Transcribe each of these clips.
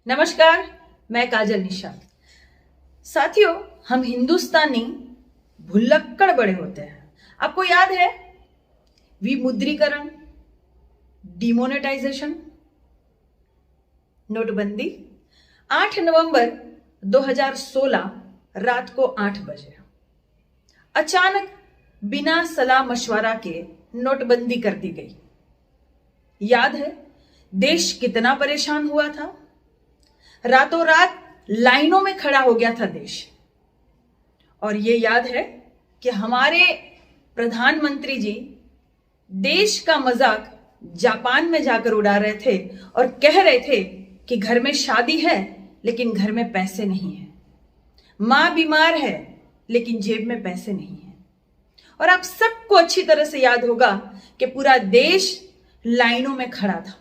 नमस्कार, मैं काजल निषाद। साथियों, हम हिंदुस्तानी भुल्लक्कड़ बड़े होते हैं। आपको याद है विमुद्रीकरण, डिमोनेटाइजेशन, नोटबंदी? 8 नवंबर 2016 रात को 8 बजे अचानक बिना सलाह मशवरा के नोटबंदी कर दी गई। याद है देश कितना परेशान हुआ था? रातों रात लाइनों में खड़ा हो गया था देश। और ये याद है कि हमारे प्रधानमंत्री जी देश का मजाक जापान में जाकर उड़ा रहे थे और कह रहे थे कि घर में शादी है लेकिन घर में पैसे नहीं है, मां बीमार है लेकिन जेब में पैसे नहीं है। और आप सबको अच्छी तरह से याद होगा कि पूरा देश लाइनों में खड़ा था,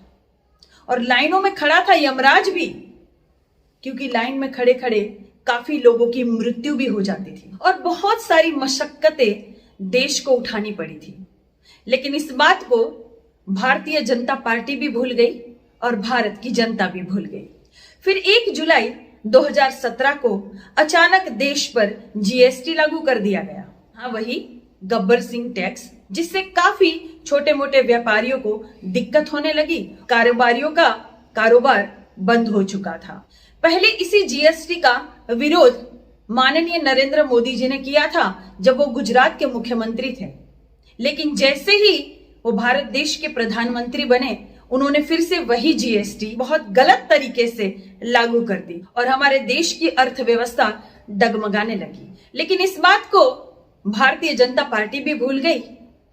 और लाइनों में खड़ा था यमराज भी, क्योंकि लाइन में खड़े खड़े काफी लोगों की मृत्यु भी हो जाती थी और बहुत सारी मशक्कतें देश को उठानी पड़ी थी। लेकिन इस बात को भारतीय जनता पार्टी भी भूल गई और भारत की जनता भी भूल गई। फिर 1 जुलाई 2017 को अचानक देश पर जीएसटी लागू कर दिया गया। हाँ, वही गब्बर सिंह टैक्स, जिससे काफी छोटे मोटे व्यापारियों को दिक्कत होने लगी। कारोबारियों का कारोबार बंद हो चुका था। पहले इसी जीएसटी का विरोध माननीय नरेंद्र मोदी जी ने किया था जब वो गुजरात के मुख्यमंत्री थे। लेकिन जैसे ही वो भारत देश के प्रधानमंत्री बने, उन्होंने फिर से वही जीएसटी बहुत गलत तरीके से लागू कर दी और हमारे देश की अर्थव्यवस्था डगमगाने लगी। लेकिन इस बात को भारतीय जनता पार्टी भी भूल गई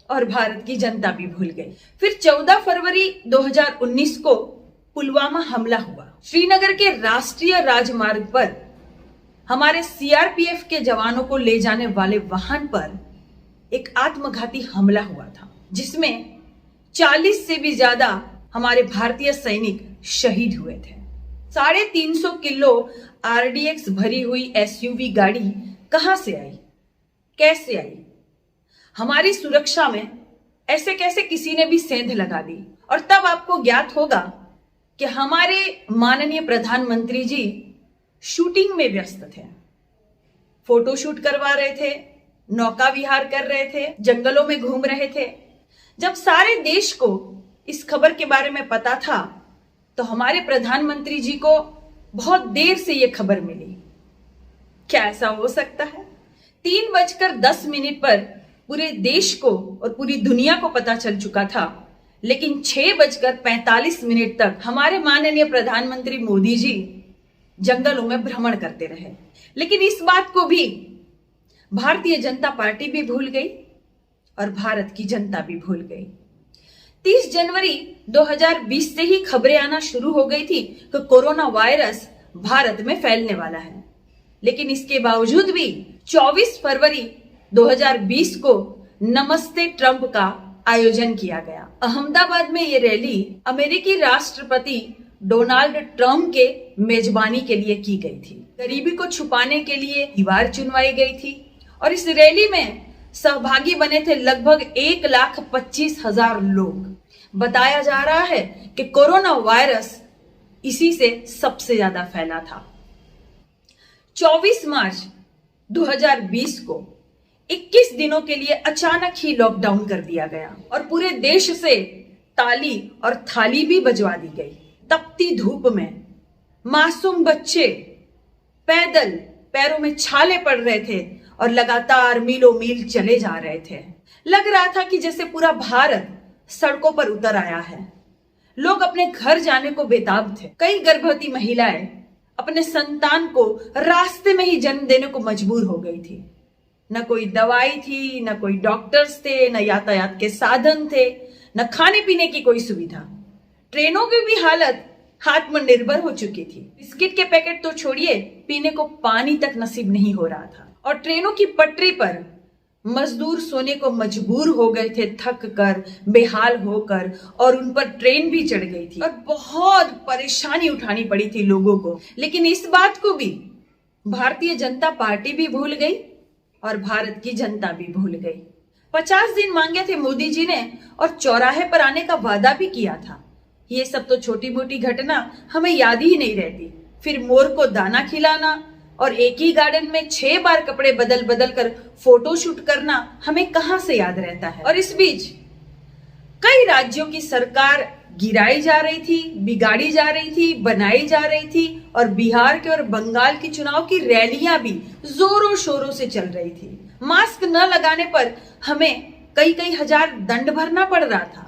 और भारत की जनता भी भूल गई। फिर 14 फरवरी 2019 को पुलवामा हमला हुआ। श्रीनगर के राष्ट्रीय राजमार्ग पर हमारे सीआरपीएफ के जवानों को ले जाने वाले वाहन पर एक आत्मघाती हमला हुआ था, जिसमें 40 से भी ज्यादा हमारे भारतीय सैनिक शहीद हुए थे। 350 किलो आरडीएक्स भरी हुई एसयूवी गाड़ी कहां से आई, कैसे आई? हमारी सुरक्षा में ऐसे कैसे किसी ने भी सेंध लगा दी? और तब आपको ज्ञात होगा कि हमारे माननीय प्रधानमंत्री जी शूटिंग में व्यस्त थे, फोटो शूट करवा रहे थे, नौका विहार कर रहे थे, जंगलों में घूम रहे थे। जब सारे देश को इस खबर के बारे में पता था तो हमारे प्रधानमंत्री जी को बहुत देर से यह खबर मिली। क्या ऐसा हो सकता है? 3:10 पर पूरे देश को और पूरी दुनिया को पता चल चुका था, लेकिन 6:45 तक हमारे माननीय प्रधानमंत्री मोदी जी जंगलों में भ्रमण करते रहे। लेकिन इस बात को भी भारतीय जनता पार्टी भी भूल गई और भारत की जनता भी भूल गई। 30 जनवरी 2020 से ही खबरें आना शुरू हो गई थी कि कोरोना वायरस भारत में फैलने वाला है। लेकिन इसके बावजूद भी 24 फरवरी 2020 को नमस्ते ट्रंप का आयोजन किया गया। अहमदाबाद में ये रैली अमेरिकी राष्ट्रपति डोनाल्ड ट्रंप के मेजबानी के लिए की गई थी। गरीबी को छुपाने के लिए दीवार चुनवाई गई थी और इस रैली में सहभागी बने थे लगभग 1,25,000 लोग। बताया जा रहा है कि कोरोना वायरस इसी से सबसे ज्यादा फैला था। 24 मार्च 2020 को 21 दिनों के लिए अचानक ही लॉकडाउन कर दिया गया और पूरे देश से ताली और थाली भी बजवा दी गई। तपती धूप में मासूम बच्चे पैदल पैरों में छाले पड़ रहे थे और लगातार मीलों मील चले जा रहे थे। लग रहा था कि जैसे पूरा भारत सड़कों पर उतर आया है। लोग अपने घर जाने को बेताब थे। कई गर्भवती महिलाएं अपने संतान को रास्ते में ही जन्म देने को मजबूर हो गई थी। न कोई दवाई थी, न कोई डॉक्टर्स थे, न यातायात के साधन थे, न खाने पीने की कोई सुविधा। ट्रेनों की भी हालत आत्मनिर्भर हो चुकी थी। बिस्किट के पैकेट तो छोड़िए, पीने को पानी तक नसीब नहीं हो रहा था। और ट्रेनों की पटरी पर मजदूर सोने को मजबूर हो गए थे, थक कर, बेहाल होकर, और उन पर ट्रेन भी चढ़ गई थी और बहुत परेशानी उठानी पड़ी थी लोगों को। लेकिन इस बात को भी भारतीय जनता पार्टी भी भूल गई और भारत की जनता भी भूल गई। 50 दिन मांगे थे मोदी जी ने और चौराहे पर आने का वादा भी किया था। ये सब तो छोटी मोटी घटना हमें याद ही नहीं रहती, फिर मोर को दाना खिलाना और एक ही गार्डन में 6 बार कपड़े बदल बदल कर फोटो शूट करना हमें कहां से याद रहता है। और इस बीच कई राज्यों की सरकार गिराई जा रही थी, बिगाड़ी जा रही थी, बनाई जा रही थी और बिहार के और बंगाल की चुनाव की रैलियां भी जोरों शोरों से चल रही थी। मास्क न लगाने पर हमें कई कई हजार दंड भरना पड़ रहा था,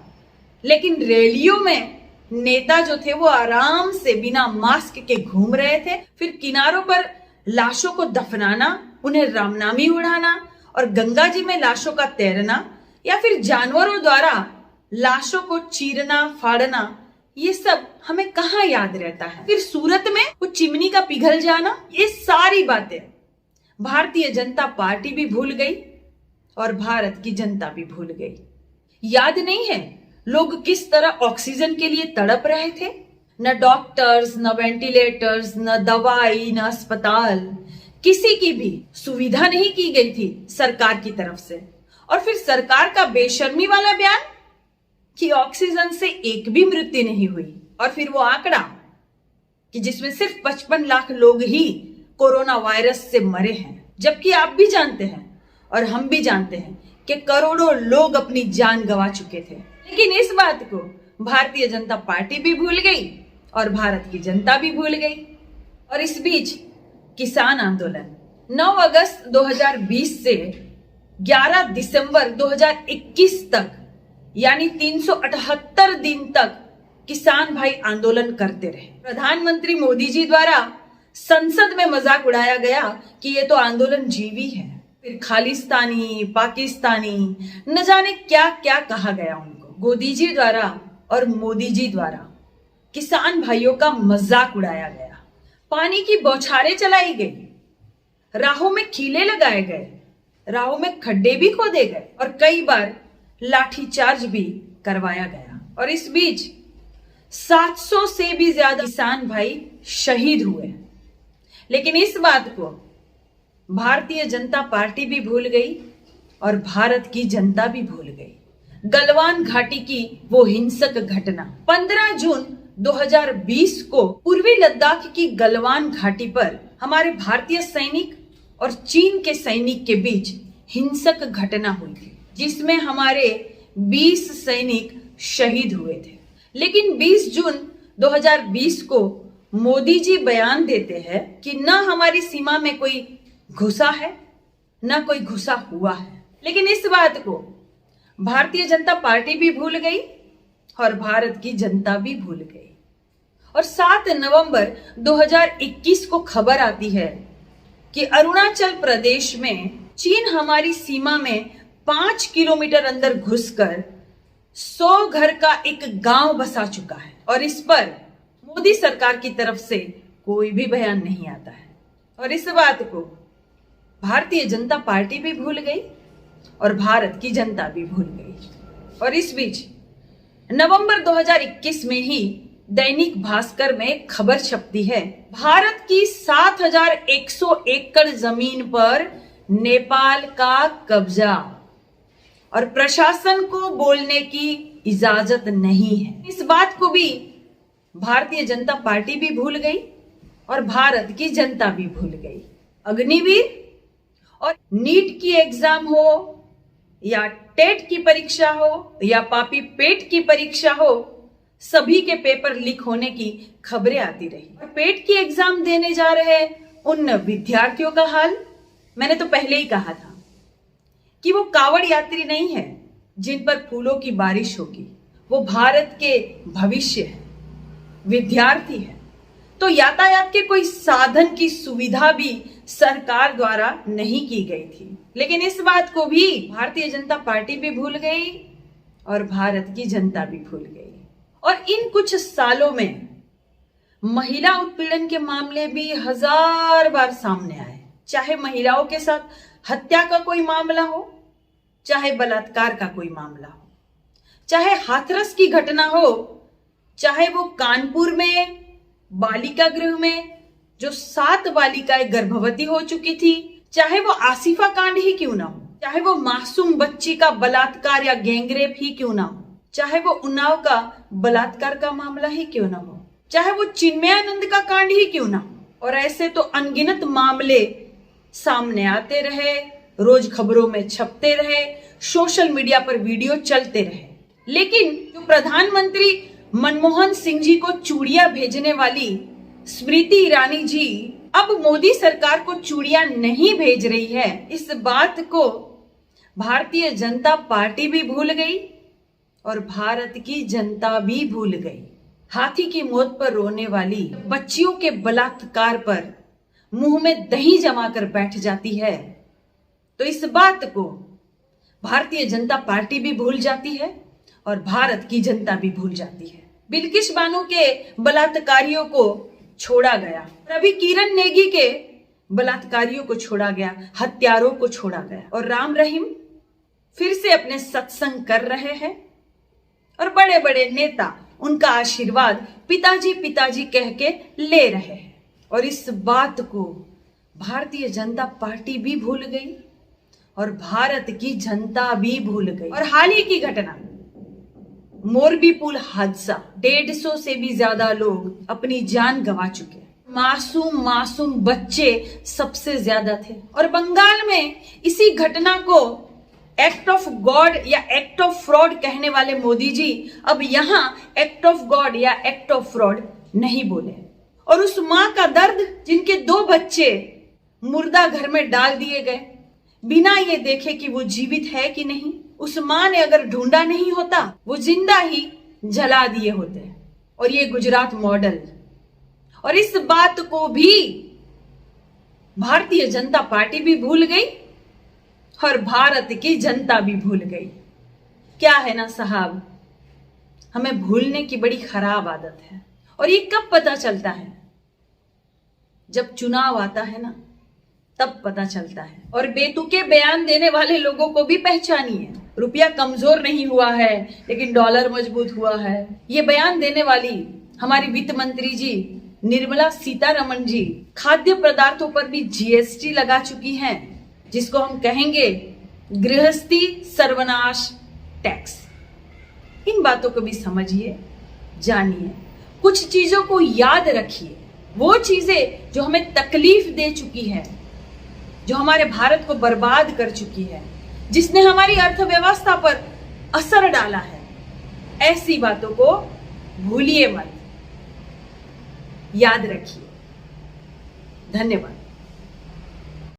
लेकिन रैलियों में नेता जो थे वो आराम से बिना मास्क के घूम रहे थे। फिर किनारों पर लाशों को दफनाना, उन्हें रामनामी उड़ाना और गंगा जी में लाशों का तैरना या फिर जानवरों द्वारा लाशों को चीरना फाड़ना, ये सब हमें कहाँ याद रहता है। फिर सूरत में वो चिमनी का पिघल जाना, ये सारी बातें भारतीय जनता पार्टी भी भूल गई और भारत की जनता भी भूल गई। याद नहीं है लोग किस तरह ऑक्सीजन के लिए तड़प रहे थे। न डॉक्टर्स, न वेंटिलेटर्स, न दवाई, न अस्पताल, किसी की भी सुविधा नहीं की गई थी सरकार की तरफ से। और फिर सरकार का बेशर्मी वाला बयान कि ऑक्सीजन से एक भी मृत्यु नहीं हुई, और फिर वो आंकड़ा कि जिसमें सिर्फ 55 लाख लोग ही कोरोना वायरस से मरे हैं, जबकि आप भी जानते हैं और हम भी जानते हैं कि करोड़ों लोग अपनी जान गंवा चुके थे। लेकिन इस बात को भारतीय जनता पार्टी भी भूल गई और भारत की जनता भी भूल गई। और इस बीच किसान आंदोलन 9 अगस्त 2020 से 11 दिसंबर 2021 तक, यानी 378 दिन तक किसान भाई आंदोलन करते रहे। प्रधानमंत्री मोदी जी द्वारा संसद में मजाक उड़ाया गया कि ये तो आंदोलन जीवी है। फिर खालिस्तानी, पाकिस्तानी, न जाने क्या क्या कहा गया उनको। मोदी जी द्वारा और मोदी जी द्वारा किसान भाइयों का मजाक उड़ाया गया, पानी की बौछारें चलाई गई, राहों में कीले लगाए गए, राहों में खड्डे भी खोदे गए और कई बार लाठीचार्ज भी करवाया गया। और इस बीच 700 से भी ज्यादा किसान भाई शहीद हुए। लेकिन इस बात को भारतीय जनता पार्टी भी भूल गई और भारत की जनता भी भूल गई। गलवान घाटी की वो हिंसक घटना 15 जून 2020 को पूर्वी लद्दाख की गलवान घाटी पर हमारे भारतीय सैनिक और चीन के सैनिक के बीच हिंसक घटना हुई थी, जिसमें हमारे 20 सैनिक शहीद हुए थे। लेकिन 20 जून 2020 को मोदी जी बयान देते हैं कि न हमारी सीमा में कोई घुसा है, न कोई घुसा हुआ है। लेकिन इस बात को भारतीय जनता पार्टी भी भूल गई और भारत की जनता भी भूल गई। और 7 नवंबर 2021 को खबर आती है कि अरुणाचल प्रदेश में चीन हमारी सीमा में 5 किलोमीटर अंदर घुसकर 100 घर का एक गांव बसा चुका है। और इस पर मोदी सरकार की तरफ से कोई भी बयान नहीं आता है। और इस बात को भारतीय जनता पार्टी भी भूल गई और भारत की जनता भी भूल गई। और इस बीच नवंबर 2021 में ही दैनिक भास्कर में खबर छपती है, भारत की 7100 एकड़ जमीन पर नेपाल का कब्जा और प्रशासन को बोलने की इजाजत नहीं है। इस बात को भी भारतीय जनता पार्टी भी भूल गई और भारत की जनता भी भूल गई। अग्निवीर और नीट की एग्जाम हो या टेट की परीक्षा हो या पापी पेट की परीक्षा हो, सभी के पेपर लीक होने की खबरें आती रही। और पेट की एग्जाम देने जा रहे उन विद्यार्थियों का हाल मैंने तो पहले ही कहा था कि वो कावड़ यात्री नहीं है जिन पर फूलों की बारिश होगी, वो भारत के भविष्य है, विद्यार्थी है। तो यातायात के कोई साधन की सुविधा भी सरकार द्वारा नहीं की गई थी। लेकिन इस बात को भी भारतीय जनता पार्टी भी भूल गई और भारत की जनता भी भूल गई। और इन कुछ सालों में महिला उत्पीड़न के मामले भी 1000 बार सामने आए, चाहे महिलाओं के साथ हत्या का कोई मामला हो, चाहे बलात्कार का कोई मामला हो, चाहे हाथरस की घटना हो, चाहे वो कानपुर में बालिका गृह में जो 7 बालिकाएं गर्भवती हो चुकी थी, चाहे वो आसिफा कांड ही क्यों ना हो, चाहे वो मासूम बच्ची का बलात्कार या गैंगरेप ही क्यों ना हो, चाहे वो उन्नाव का बलात्कार का मामला ही क्यों ना हो, चाहे वो चिन्मयानंद का कांड ही क्यों ना। और ऐसे तो अनगिनत मामले सामने आते रहे, रोज खबरों में छपते रहे, सोशल मीडिया पर वीडियो चलते रहे। लेकिन जो प्रधानमंत्री मनमोहन सिंह जी को चूड़ियां भेजने वाली स्मृति ईरानी जी अब मोदी सरकार को चूड़ियां नहीं भेज रही है, इस बात को भारतीय जनता पार्टी भी भूल गई और भारत की जनता भी भूल गई। हाथी की मौत पर रोने वाली बच्चियों के बलात्कार पर मुंह में दही जमाकर बैठ जाती है, तो इस बात को भारतीय जनता पार्टी भी भूल जाती है और भारत की जनता भी भूल जाती है। बिल्किस बानो के बलात्कारियों को छोड़ा गया, अभी किरण नेगी के बलात्कारियों को छोड़ा गया, हत्यारों को छोड़ा गया, और राम रहीम फिर से अपने सत्संग कर रहे हैं और बड़े बड़े नेता उनका आशीर्वाद पिताजी पिताजी कह के ले रहे हैं। और इस बात को भारतीय जनता पार्टी भी भूल गई और भारत की जनता भी भूल गई। और हाल ही की घटना मोरबी पुल हादसा, 150 से भी ज्यादा लोग अपनी जान गंवा चुके, मासूम बच्चे सबसे ज्यादा थे। और बंगाल में इसी घटना को एक्ट ऑफ गॉड या एक्ट ऑफ फ्रॉड कहने वाले मोदी जी अब यहां एक्ट ऑफ गॉड या एक्ट ऑफ फ्रॉड नहीं बोले। और उस मां का दर्द, जिनके 2 बच्चे मुर्दा घर में डाल दिए गए बिना ये देखे कि वो जीवित है कि नहीं, उस मां ने अगर ढूंढा नहीं होता वो जिंदा ही जला दिए होते। और ये गुजरात मॉडल, और इस बात को भी भारतीय जनता पार्टी भी भूल गई और भारत की जनता भी भूल गई। क्या है ना साहब, हमें भूलने की बड़ी खराब आदत है। और ये कब पता चलता है? जब चुनाव आता है ना, तब पता चलता है। और बेतुके बयान देने वाले लोगों को भी पहचानिए। रुपया कमजोर नहीं हुआ है लेकिन डॉलर मजबूत हुआ है, ये बयान देने वाली हमारी वित्त मंत्री जी निर्मला सीतारमण जी खाद्य पदार्थों पर भी जीएसटी लगा चुकी हैं, जिसको हम कहेंगे गृहस्थी सर्वनाश टैक्स। इन बातों को भी समझिए, जानिए, कुछ चीजों को याद रखिए। वो चीजें जो हमें तकलीफ दे चुकी है, जो हमारे भारत को बर्बाद कर चुकी है, जिसने हमारी अर्थव्यवस्था पर असर डाला है, ऐसी बातों को भूलिए मत, याद रखिए। धन्यवाद।